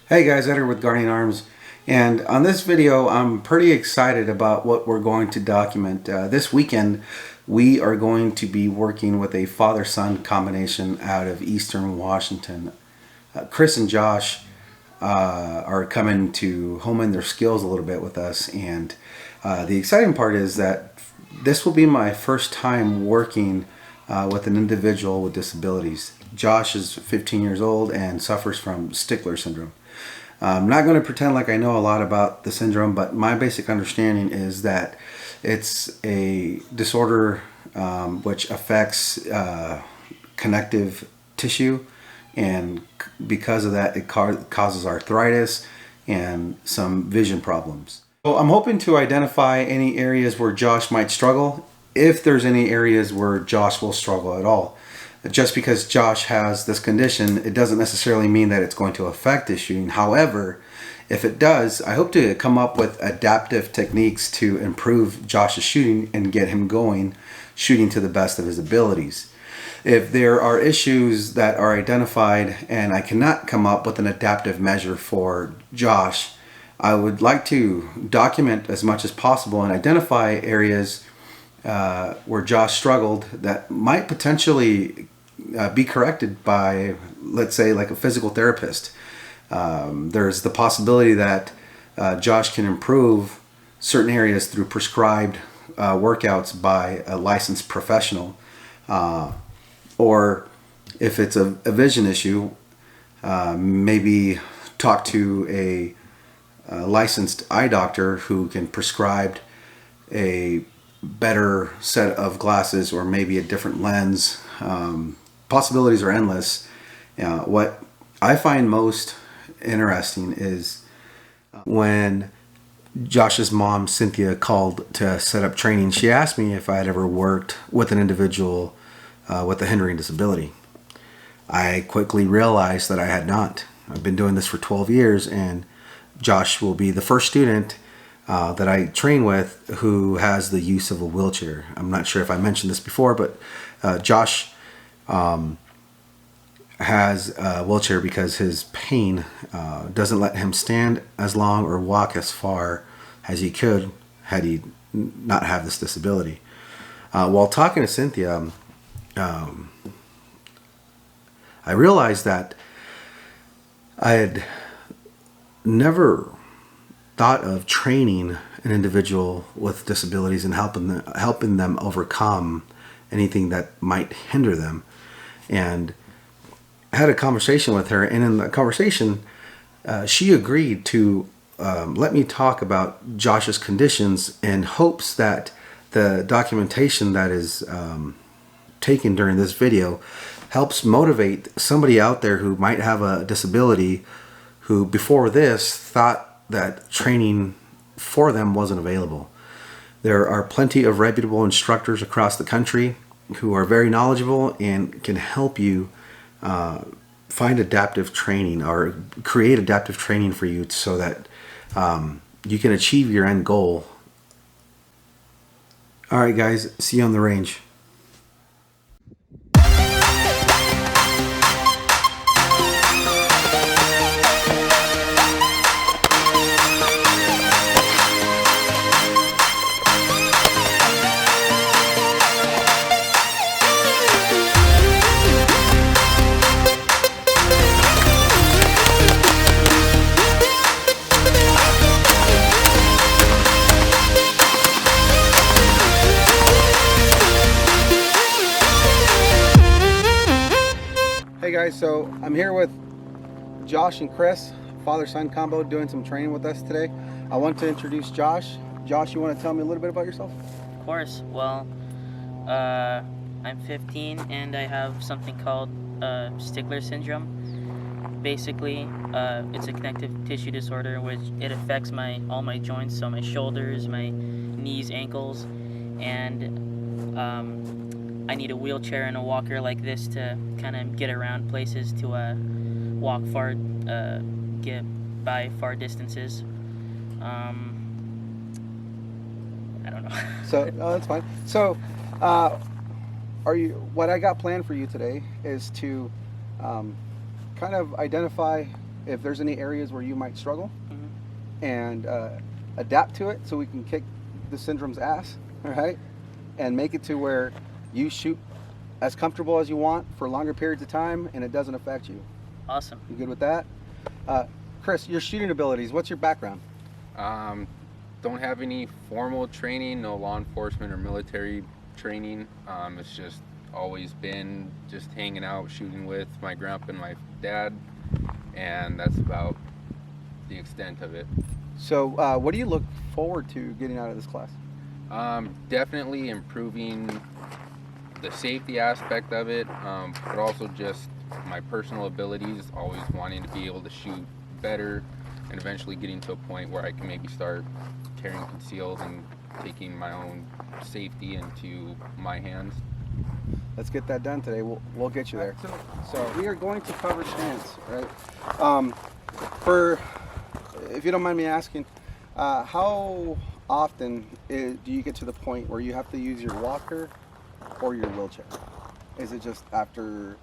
Hey guys, Edgar with Guardian Arms, and on this video I'm pretty excited about what we're going to document. This weekend we are going to be working with a father-son combination out of Eastern Washington. Chris and Josh are coming to hone in their skills a little bit with us, and the exciting part is that this will be my first time working with an individual with disabilities. Josh is 15 years old and suffers from Sticklers Syndrome. I'm not going to pretend like I know a lot about the syndrome, but my basic understanding is that it's a disorder which affects connective tissue, and because of that it causes arthritis and some vision problems. So I'm hoping to identify any areas where Josh might struggle, if there's any areas where Josh will struggle at all. Just because Josh has this condition, it doesn't necessarily mean that it's going to affect his shooting. However, if it does, I hope to come up with adaptive techniques to improve Josh's shooting and get him going, shooting to the best of his abilities. If there are issues that are identified and I cannot come up with an adaptive measure for Josh, I would like to document as much as possible and identify areas where Josh struggled that might potentially be corrected by, let's say, like a physical therapist. There's the possibility that Josh can improve certain areas through prescribed workouts by a licensed professional. Or if it's a vision issue, maybe talk to a licensed eye doctor who can prescribe a better set of glasses or maybe a different lens. Possibilities are endless. What I find most interesting is when Josh's mom, Cynthia, called to set up training. She asked me if I had ever worked with an individual with a hindering disability. I quickly realized that I had not. I've been doing this for 12 years, and Josh will be the first student that I train with who has the use of a wheelchair. I'm not sure if I mentioned this before, but Josh has a wheelchair because his pain doesn't let him stand as long or walk as far as he could had he not have this disability. While talking to Cynthia, I realized that I had never thought of training an individual with disabilities and helping them overcome anything that might hinder them. And I had a conversation with her, and in the conversation she agreed to let me talk about Josh's conditions in hopes that the documentation that is taken during this video helps motivate somebody out there who might have a disability, who before this thought that training for them wasn't available. There are plenty of reputable instructors across the country who are very knowledgeable and can help you find adaptive training or create adaptive training for you so that you can achieve your end goal. Alright guys, see you on the range. Hey guys, so I'm here with Josh and Chris, father-son combo, doing some training with us today. I want to introduce Josh. Josh, you want to tell me a little bit about yourself? Of course. Well, I'm 15 and I have something called Sticklers Syndrome. Basically, it's a connective tissue disorder which it affects all my joints, so my shoulders, my knees, ankles, and I need a wheelchair and a walker like this to kind of get around places, to walk far, get by far distances. I don't know. So, that's fine. So, what I got planned for you today is to kind of identify if there's any areas where you might struggle, Mm-hmm. and adapt to it so we can kick the syndrome's ass, all right, and make it to where you shoot as comfortable as you want for longer periods of time and it doesn't affect you. Awesome. You good with that? Chris, your shooting abilities, what's your background? Don't have any formal training, no law enforcement or military training. It's just always been just hanging out, shooting with my grandpa and my dad, and that's about the extent of it. So what do you look forward to getting out of this class? Definitely improving the safety aspect of it, but also just my personal abilities, always wanting to be able to shoot better and eventually getting to a point where I can maybe start carrying concealed and taking my own safety into my hands. Let's get that done today. We'll get you there. So we are going to cover stance, right? If you don't mind me asking, how often do you get to the point where you have to use your walker or your wheelchair? Is it just after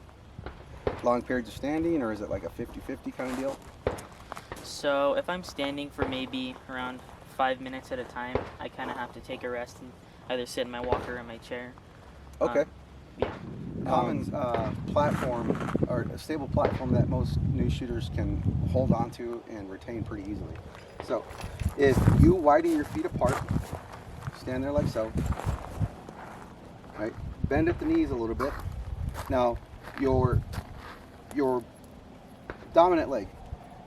long periods of standing, or is it like a 50-50 kind of deal? So if I'm standing for maybe around 5 minutes at a time, I kind of have to take a rest and either sit in my walker or in my chair. Okay. Yeah. Common platform, or a stable platform that most new shooters can hold on to and retain pretty easily. So if you widen your feet apart, stand there like so, right? Bend at the knees a little bit. Now your dominant leg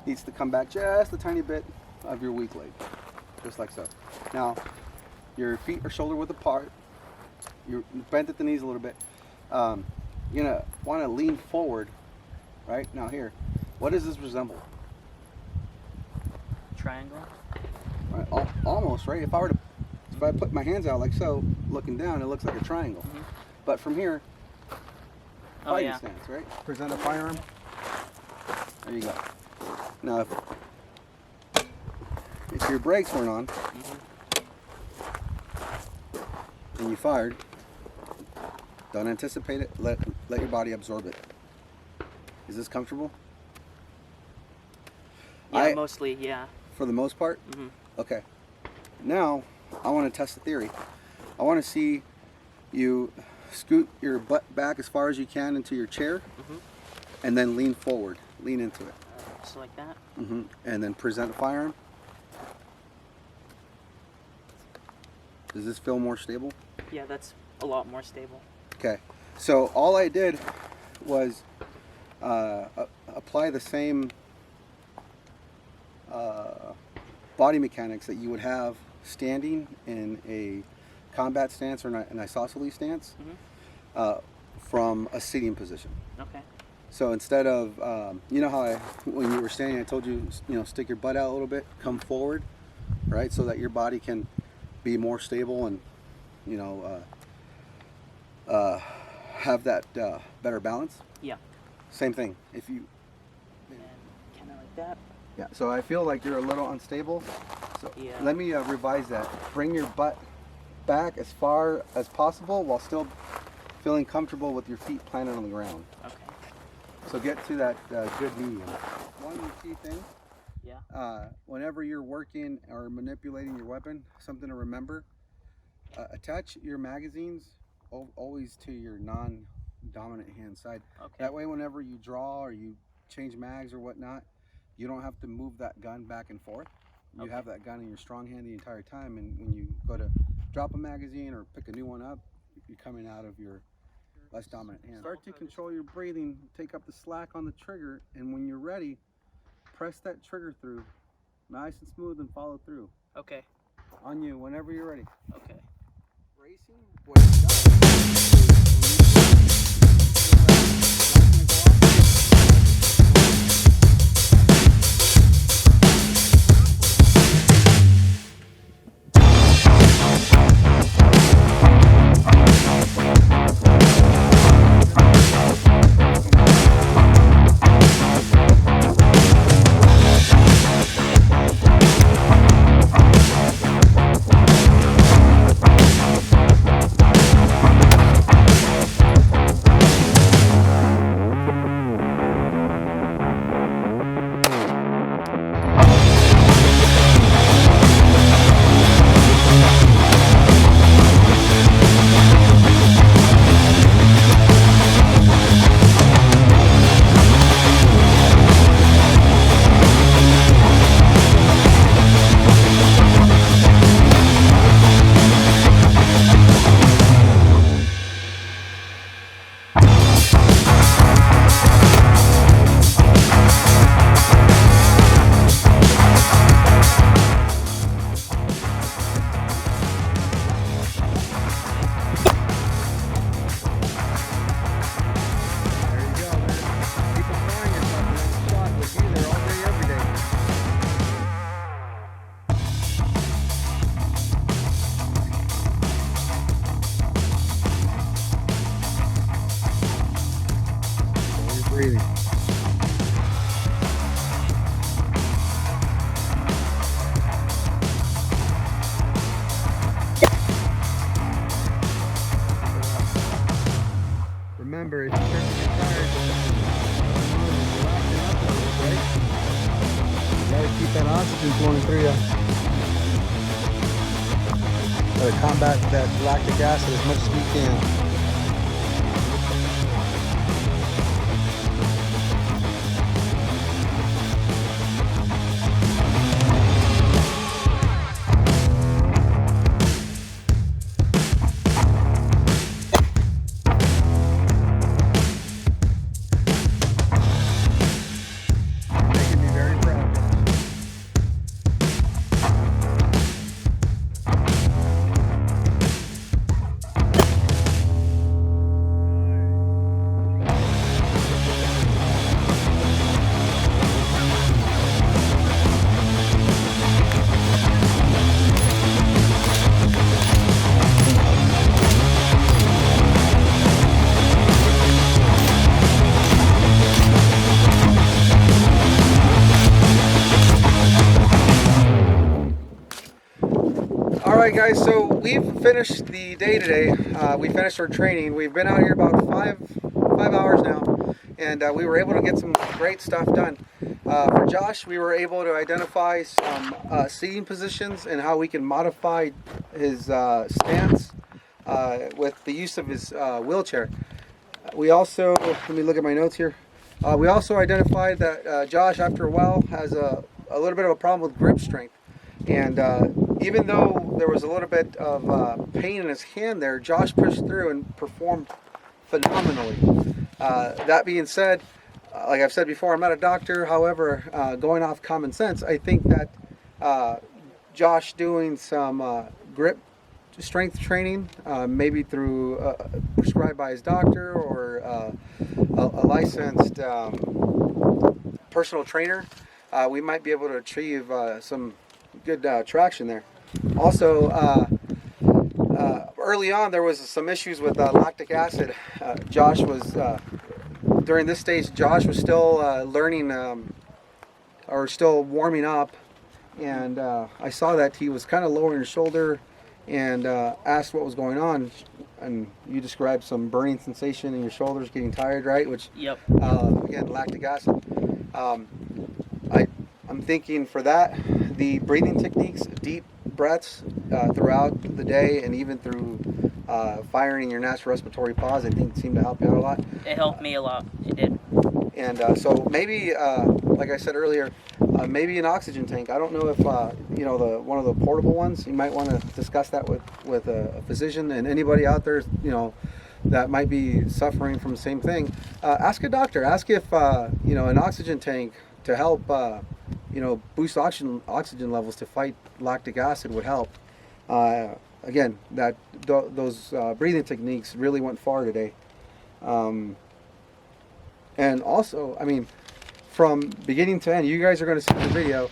needs to come back just a tiny bit of your weak leg, just like so. Now your feet are shoulder width apart. You're bent at the knees a little bit. You're gonna want to lean forward, right? Now here, what does this resemble? Triangle. Right, almost, right? If I put my hands out like so, looking down, it looks like a triangle. Mm-hmm. But from here, Oh fighting yeah. stance, right? Present a firearm. There you go. Now, if your brakes weren't on and you fired, don't anticipate it. Let your body absorb it. Is this comfortable? Yeah, mostly, yeah. For the most part? Mm-hmm. Okay. Now, I want to test the theory. I want to see you scoot your butt back as far as you can into your chair, and then lean forward. Lean into it. Just like that. And then present a firearm. Does this feel more stable? Yeah, that's a lot more stable. Okay. So all I did was apply the same body mechanics that you would have standing in a combat stance or an isosceles stance from a sitting position. Okay. So instead of, you know how when you were standing, I told you, stick your butt out a little bit, come forward, right? So that your body can be more stable and, have that better balance. Yeah. Same thing. If you, And kind of like that. yeah. So I feel like you're a little unstable. So Yeah. let me revise that. Bring your butt back as far as possible while still feeling comfortable with your feet planted on the ground. Okay. So get to that good medium. One key thing, Yeah. whenever you're working or manipulating your weapon, something to remember, attach your magazines always to your non-dominant hand side. Okay. That way whenever you draw or you change mags or whatnot, you don't have to move that gun back and forth. You have that gun in your strong hand the entire time, and when you go to drop a magazine or pick a new one up, you're coming out of your less dominant hand. Start to control your breathing, take up the slack on the trigger, and when you're ready, press that trigger through nice and smooth and follow through. Okay. On you, whenever you're ready. Okay. Racing, what it does that oxygen flowing through you. Gotta combat that lactic acid as much as we can. Making me very proud. All right, guys. So we've finished the day today. We finished our training. We've been out here about five hours now, and we were able to get some great stuff done. For Josh, we were able to identify some seating positions and how we can modify his stance with the use of his wheelchair. We also, let me look at my notes here. We also identified that Josh, after a while, has a little bit of a problem with grip strength. And even though there was a little bit of pain in his hand there, Josh pushed through and performed phenomenally. That being said, like I've said before, I'm not a doctor. However, going off common sense, I think that Josh doing some grip strength training, maybe through prescribed by his doctor or a licensed personal trainer, we might be able to achieve some good traction there. Also, early on there was some issues with lactic acid. Josh was during this stage. Josh was still learning or still warming up, and I saw that he was kind of lowering his shoulder and asked what was going on. And you described some burning sensation in your shoulders, getting tired, right? Which, Yep. Again, lactic acid. I'm thinking for that, the breathing techniques, deep breaths throughout the day, and even through firing your natural respiratory pause, I think seemed to help you out a lot. It helped me a lot. It did. And so maybe, like I said earlier, maybe an oxygen tank. I don't know if one of the portable ones. You might want to discuss that with a physician and anybody out there, that might be suffering from the same thing. Ask a doctor. Ask if an oxygen tank to help boost oxygen levels to fight lactic acid would help. Again, those breathing techniques really went far today. And also, I mean, from beginning to end, you guys are going to see the video.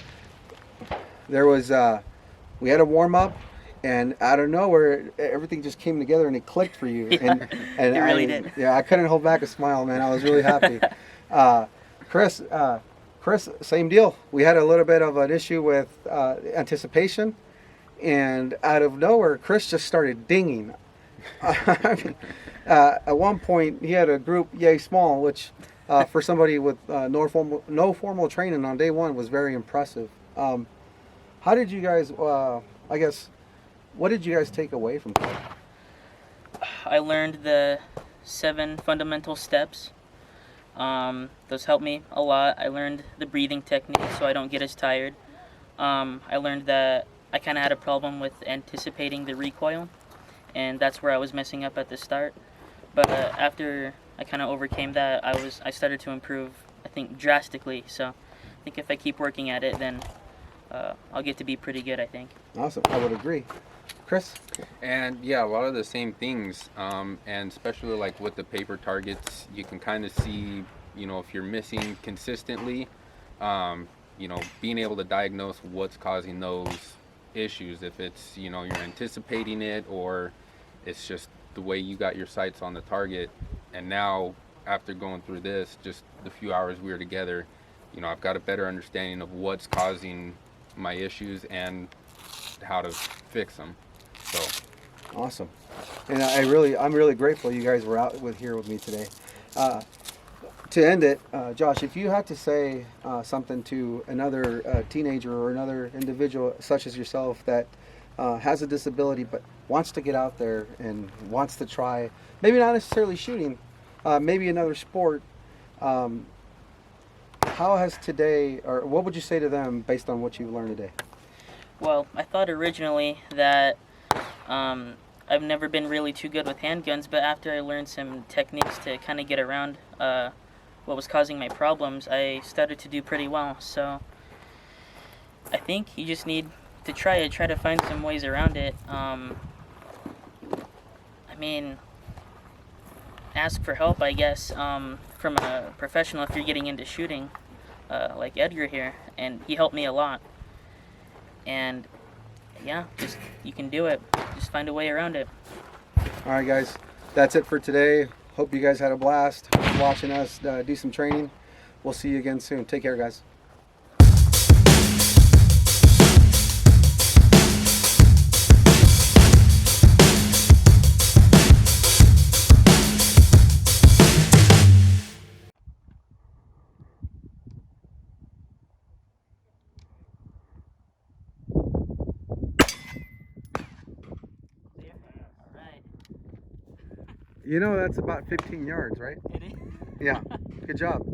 There was, we had a warm up, and out of nowhere, everything just came together and it clicked for you. Yeah, and it really did. Yeah, I couldn't hold back a smile, man. I was really happy. Chris, same deal. We had a little bit of an issue with anticipation, and out of nowhere, Chris just started dinging. I mean, at one point, he had a group yay small, which for somebody with no formal training on day one was very impressive. How did you guys, what did you guys take away from that? I learned the 7 fundamental steps. Those helped me a lot. I learned the breathing technique so I don't get as tired. I learned that I kind of had a problem with anticipating the recoil, and that's where I was messing up at the start. But after I kind of overcame that, I started to improve, I think, drastically. So I think if I keep working at it, then I'll get to be pretty good, I think. Awesome. I would agree. Chris? And yeah, a lot of the same things, and especially like with the paper targets, you can kind of see, if you're missing consistently, being able to diagnose what's causing those issues, if it's, you're anticipating it, or it's just the way you got your sights on the target. And now, after going through this, just the few hours we were together, I've got a better understanding of what's causing my issues and how to fix them. So awesome. And I'm really grateful you guys were out here with me today. to end it, Josh, if you had to say something to another teenager or another individual such as yourself that has a disability but wants to get out there and wants to try, maybe not necessarily shooting, maybe another sport, how has today, or what would you say to them based on what you've learned today? Well, I thought originally that I've never been really too good with handguns, but after I learned some techniques to kind of get around what was causing my problems, I started to do pretty well. So I think you just need to try it, try to find some ways around it. I mean, ask for help, I guess, from a professional if you're getting into shooting, like Edgar here, and he helped me a lot. And yeah, just you can do it. Just find a way around it. All right, guys, that's it for today. Hope you guys had a blast watching us do some training. We'll see you again soon. Take care, guys. Alright. You know that's about 15 yards, right? It is. Yeah. Good job.